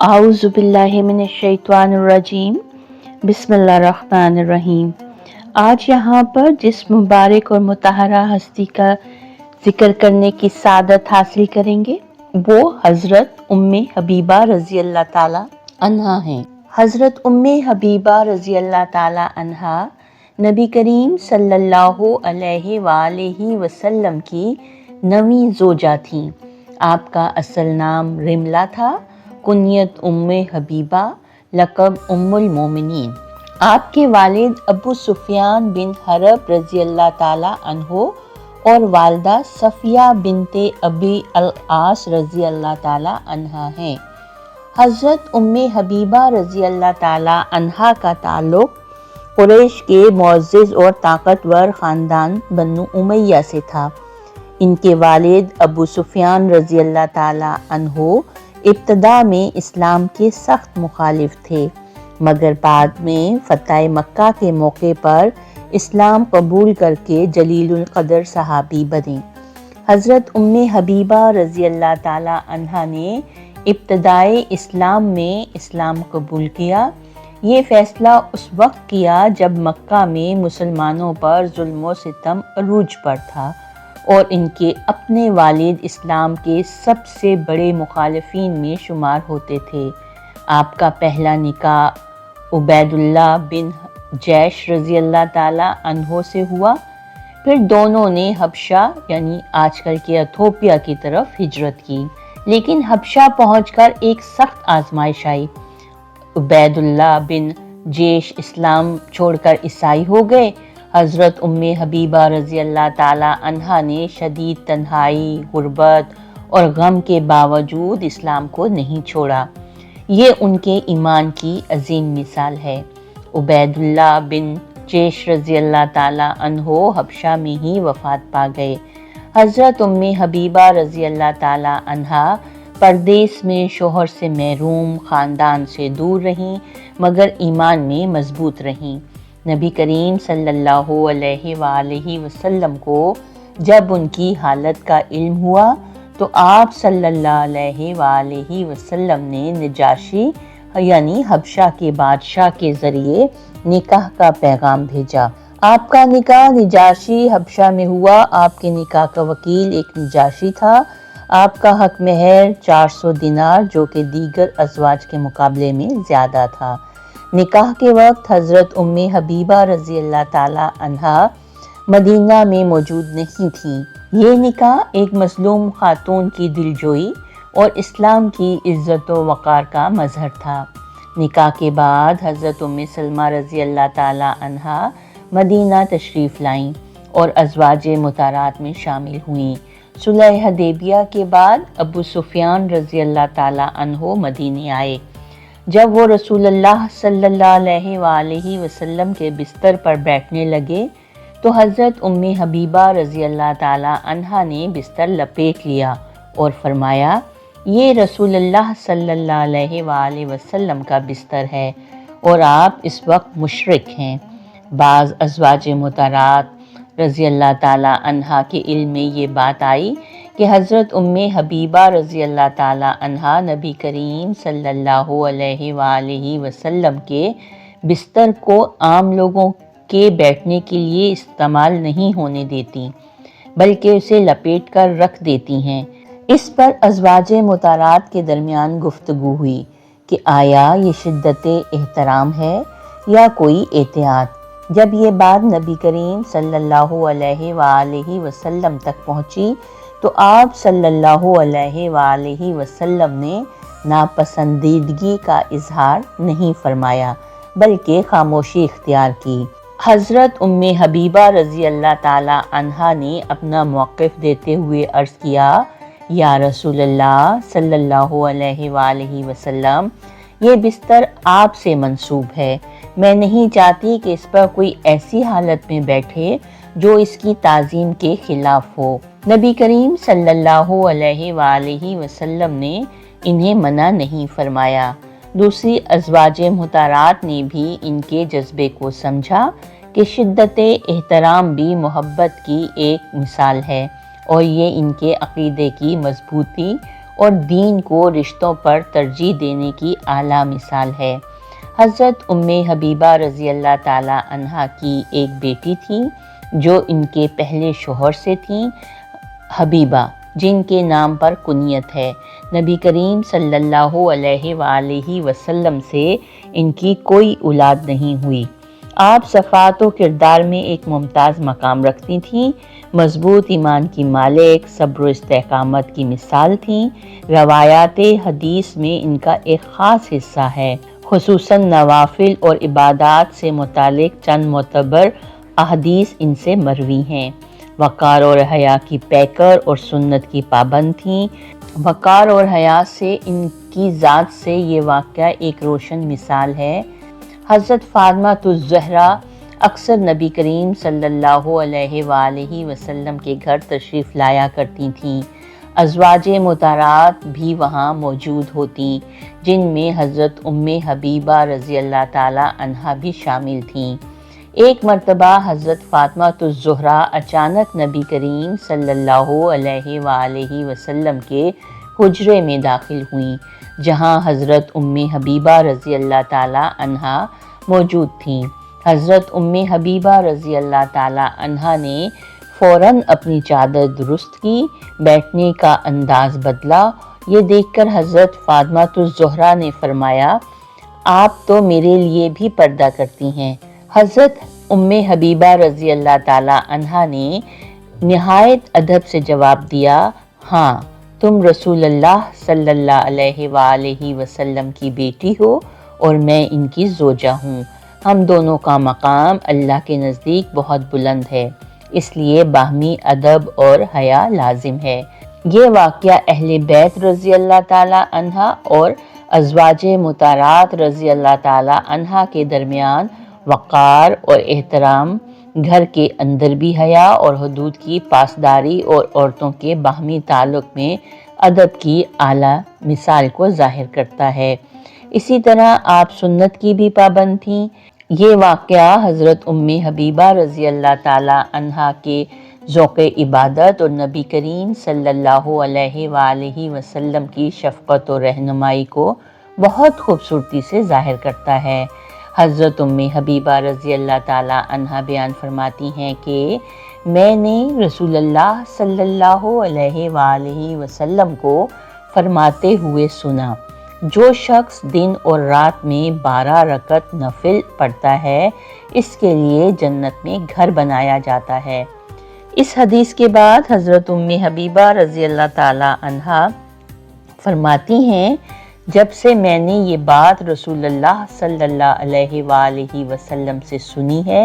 आऊज़ु बिल्लाहि मिनश्शैतानिर्रजीम बिस्मिल्लाहिर्रहमानिर्रहीम। आज यहाँ पर जिस मुबारक और मुतहरा हस्ती का जिक्र करने की सादत हासिल करेंगे वो हज़रत उम्मे हबीबा रज़ी अल्लाह ताला अन्हा हैं। हज़रत उम्मे हबीबा रज़ी अल्लाह ताला अन्हा नबी करीम सल्लल्लाहु अलैहि वसल्लम की 9वीं ज़ोजा थीं। आपका असल नाम रिमला था, कुनियत उम्मे हबीबा, लक़ब उम्मुल मोमिनीन। आपके वालिद अबू सुफियान बिन हरब रज़ी अल्लाह ताला अन्हो और वालदा सफ़िया बिनते अबी अल-आस रज़ी अल्लाह ताला अन्हा हैं। हज़रत उम्मे हबीबा रज़ी अल्लाह ताला अन्हा का ताल्लुक़ कुरैश के मुअज़्ज़िज़ और ताकतवर ख़ानदान बनु उमैया से था। इनके वालिद अबू सुफियान रज़ी अल्लाह ताला अन्हो इब्तदा में इस्लाम के सख्त मुखालिफ थे, मगर बाद में फ़तह मक्का के मौके पर इस्लाम कबूल करके जलीलुल क़दर सहाबी बने। हज़रत उम्मे हबीबा रज़ी अल्लाह ताला अन्हा ने इब्तदाए इस्लाम में इस्लाम कबूल किया। ये फ़ैसला उस वक्त किया जब मक्का में मुसलमानों पर जुल्म व सितम अरूज पर था और इनके अपने वालिद इस्लाम के सबसे बड़े मुखालिफिन में शुमार होते थे। आपका पहला निकाह उबैदुल्लाह बिन जैश रज़ी अल्लाह ताला अन्हो से हुआ। फिर दोनों ने हबशा यानी आजकल के एथोपिया की तरफ हिजरत की, लेकिन हबशा पहुंचकर एक सख्त आजमाइश आई। उबैदुल्लाह बिन जैश इस्लाम छोड़कर ईसाई हो गए। हज़रत उम्मे हबीबा रज़ी अल्लाह ताला अन्हा ने शदीद तन्हाई, गुर्बत और गम के बावजूद इस्लाम को नहीं छोड़ा। ये उनके ईमान की अजीम मिसाल है। उबैदुल्लाह बिन जैश रज़ी अल्लाह ताला अन्हो हबशा में ही वफ़ात पा गए। हज़रत उम्मे हबीबा रज़ी अल्लाह ताला अन्हा परदेस में शोहर से महरूम, ख़ानदान से दूर रहीं, मगर ईमान में मजबूत रहीं। नबी करीम सल्लल्लाहु अलैहि वसल्लम को जब उनकी हालत का इल्म हुआ तो आप सल्लल्लाहु अलैहि वसल्लम ने नजाशी यानी हबशा के बादशाह के ज़रिए निकाह का पैगाम भेजा। आपका निकाह नजाशी हबशा में हुआ। आपके निकाह का वकील एक नजाशी था। आपका हक महर 400 दिनार जो कि दीगर अज़वाज के मुकाबले में ज़्यादा था। निकाह के वक्त हज़रत उम्मे हबीबा रज़ी अल्लाह ताला अन्हा मदीना में मौजूद नहीं थी। ये निकाह एक मज़लूम खातून की दिलजोई और इस्लाम की इज़्ज़त व वक़ार का मज़हर था। निकाह के बाद हज़रत उम्मे सलमा रज़ी अल्लाह ताला अन्हा मदीना तशरीफ़ लाईं और अज़वाजे मुतारात में शामिल हुईं। सुलह हदैबिया के बाद अबू सुफियान रज़ी अल्लाह ताला अन्हो मदीने आए। जब वो रसूलुल्लाह सल्लल्लाहु अलैहि वसल्लम के बिस्तर पर बैठने लगे तो हज़रत उम्मे हबीबा रज़ी अल्लाह ताला अन्हा ने बिस्तर लपेट लिया और फरमाया, ये रसूलुल्लाह सल्लल्लाहु अलैहि वसल्लम का बिस्तर है और आप इस वक्त मुशरिक हैं। बाज़ अज़वाज मुतारात रज़ी अल्लाह ताला अन्हा के इल्म में ये बात आई कि हज़रत उम्मे हबीबा रज़ी अल्लाह ताला अन्हा नबी करीम सल्लल्लाहु अलैहि वसल्लम के बिस्तर को आम लोगों के बैठने के लिए इस्तेमाल नहीं होने देती, बल्कि उसे लपेट कर रख देती हैं। इस पर अज़वाज मुतारात के दरमियान गुफ्तगू हुई कि आया ये शिद्दत एहतराम है या कोई एहतियात। जब ये बात नबी करीम सल्लल्लाहु अलैहि वसल्लम तक पहुँची तो आप सल्लल्लाहु अलैहि वसल्लम ने नापसंदीदगी का इजहार नहीं फरमाया, बल्कि खामोशी इख्तियार की। हज़रत उम्मे हबीबा रज़ी अल्लाह ताला अन्हा ने अपना मौक़िफ़ देते हुए अर्ज़ किया, या रसूलल्लाह सल्लल्लाहु अलैहि वसल्लम, ये बिस्तर आपसे मंसूब है। मैं नहीं चाहती कि इस पर कोई ऐसी हालत में बैठे जो इसकी ताज़ीम के खिलाफ हो। नबी करीम सल्लल्लाहु अलैहि वसल्लम ने इन्हें मना नहीं फरमाया। दूसरी अज़वाज मुतारात ने भी इनके जज्बे को समझा कि शिद्दत एहतराम भी मोहब्बत की एक मिसाल है और ये इनके अक़ीदे की मजबूती اور دین کو رشتوں پر ترجیح دینے کی اعلیٰ مثال ہے۔ حضرت ام حبیبہ رضی اللہ تعالی عنہا کی ایک بیٹی تھی جو ان کے پہلے شوہر سے تھیں، حبیبہ، جن کے نام پر کنیت ہے۔ نبی کریم صلی اللہ علیہ وآلہ وسلم سے ان کی کوئی اولاد نہیں ہوئی۔ آپ صفات و کردار میں ایک ممتاز مقام رکھتی تھیں، مضبوط ایمان کی مالک، صبر و استقامت کی مثال تھیں۔ روایات حدیث میں ان کا ایک خاص حصہ ہے، خصوصاً نوافل اور عبادات سے متعلق چند معتبر احادیث ان سے مروی ہیں۔ وقار اور حیا کی پیکر اور سنت کی پابند تھیں۔ وقار اور حیا سے ان کی ذات سے یہ واقعہ ایک روشن مثال ہے۔ حضرت فاطمہ الزہرا اکثر نبی کریم صلی اللہ علیہ وآلہ وسلم کے گھر تشریف لایا کرتی تھیں۔ ازواج مطہرات بھی وہاں موجود ہوتیں، جن میں حضرت ام حبیبہ رضی اللہ تعالی عنہا بھی شامل تھیں۔ ایک مرتبہ حضرت فاطمہ الزہرا اچانک نبی کریم صلی اللہ علیہ وآلہ وسلم کے حجرے میں داخل ہوئیں، جہاں حضرت ام حبیبہ رضی اللہ تعالی عنہا موجود تھیں۔ حضرت ام حبیبہ رضی اللہ تعالی عنہا نے فوراً اپنی چادر درست کی، بیٹھنے کا انداز بدلا۔ یہ دیکھ کر حضرت فاطمہ الزہرا نے فرمایا، آپ تو میرے لیے بھی پردہ کرتی ہیں۔ حضرت ام حبیبہ رضی اللہ تعالی عنہا نے نہایت ادب سے جواب دیا، ہاں، تم رسول اللہ صلی اللہ علیہ وآلہ وسلم کی بیٹی ہو اور میں ان کی زوجہ ہوں۔ ہم دونوں کا مقام اللہ کے نزدیک بہت بلند ہے، اس لیے باہمی ادب اور حیا لازم ہے۔ یہ واقعہ اہل بیت رضی اللہ تعالی عنہا اور ازواج مطہرات رضی اللہ تعالی عنہا کے درمیان وقار اور احترام، گھر کے اندر بھی حیا اور حدود کی پاسداری اور عورتوں کے باہمی تعلق میں ادب کی اعلیٰ مثال کو ظاہر کرتا ہے۔ اسی طرح آپ سنت کی بھی پابند تھیں۔ یہ واقعہ حضرت ام حبیبہ رضی اللہ تعالی عنہا کے ذوق عبادت اور نبی کریم صلی اللہ علیہ وآلہ وسلم کی شفقت و رہنمائی کو بہت خوبصورتی سے ظاہر کرتا ہے۔ حضرت ام حبیبہ رضی اللہ تعالی عنہا بیان فرماتی ہیں کہ میں نے رسول اللہ صلی اللہ علیہ وآلہ وسلم کو فرماتے ہوئے سنا، جو شخص دن اور رات میں 12 رکعت نفل پڑھتا ہے، اس کے لیے جنت میں گھر بنایا جاتا ہے۔ اس حدیث کے بعد حضرت ام حبیبہ رضی اللہ تعالی عنہا فرماتی ہیں، جب سے میں نے یہ بات رسول اللہ صلی اللہ علیہ وآلہ وسلم سے سنی ہے،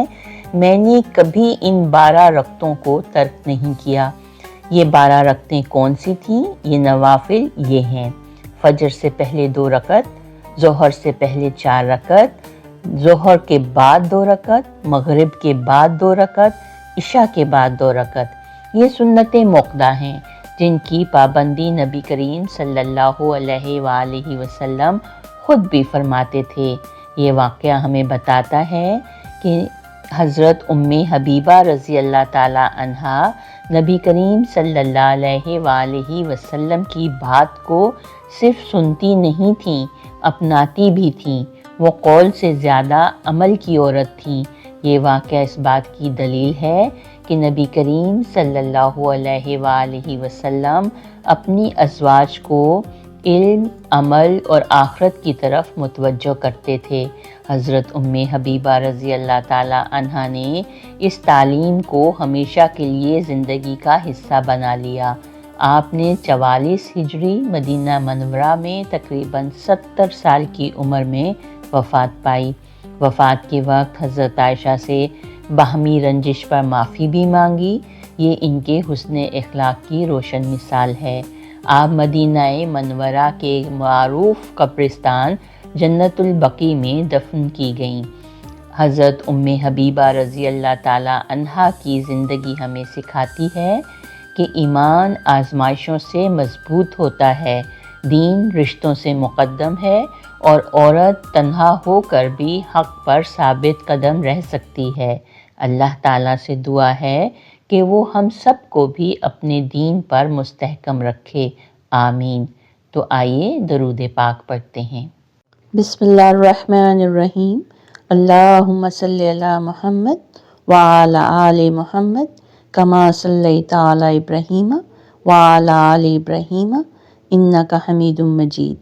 میں نے کبھی ان 12 رکعتوں کو ترک نہیں کیا۔ یہ 12 رکعتیں کون سی تھیں؟ یہ نوافل یہ ہیں: فجر سے پہلے 2 رکعت، ظہر سے پہلے 4 رکعت، ظہر کے بعد 2 رکعت، مغرب کے بعد 2 رکعت، عشاء کے بعد 2 رکعت۔ یہ سنتیں موقدہ ہیں جن کی پابندی نبی کریم صلی اللہ علیہ وآلہ وسلم خود بھی فرماتے تھے۔ یہ واقعہ ہمیں بتاتا ہے کہ حضرت ام حبیبہ رضی اللہ تعالی عنہا نبی کریم صلی اللہ علیہ وآلہ وسلم کی بات کو صرف سنتی نہیں تھیں، اپناتی بھی تھیں۔ وہ قول سے زیادہ عمل کی عورت تھیں۔ یہ واقعہ اس بات کی دلیل ہے کہ نبی کریم صلی اللہ علیہ وآلہ وسلم اپنی ازواج کو علم، عمل اور آخرت کی طرف متوجہ کرتے تھے۔ حضرت ام حبیبہ رضی اللہ تعالی عنہا نے اس تعلیم کو ہمیشہ کے لیے زندگی کا حصہ بنا لیا۔ آپ نے 44 ہجری مدینہ منورہ میں تقریباً 70 سال کی عمر میں وفات پائی۔ وفات کے وقت حضرت عائشہ سے باہمی رنجش پر معافی بھی مانگی۔ یہ ان کے حسن اخلاق کی روشن مثال ہے۔ آپ مدینہ منورہ کے معروف قبرستان جنت البقیع میں دفن کی گئیں۔ حضرت ام حبیبہ رضی اللہ تعالی عنہا کی زندگی ہمیں سکھاتی ہے کہ ایمان آزمائشوں سے مضبوط ہوتا ہے، دین رشتوں سے مقدم ہے، اور عورت تنہا ہو کر بھی حق پر ثابت قدم رہ سکتی ہے۔ اللہ تعالیٰ سے دعا ہے کہ وہ ہم سب کو بھی اپنے دین پر مستحکم رکھے، آمین۔ تو آئیے درود پاک پڑھتے ہیں۔ بسم اللہ الرحمن الرحیم، اللہم صلی علی محمد وعلی آل محمد کما صلیت علی ابراہیم وعلی آل ابراہیم انک حمید مجید،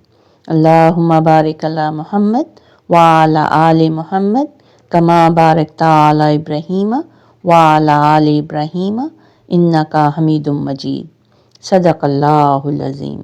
اللہم بارک علی محمد وعلی آل محمد کما بارکت علی ابراہیم وعلی آل ابراہیم انک حمید مجید، صدق اللہ العظیم۔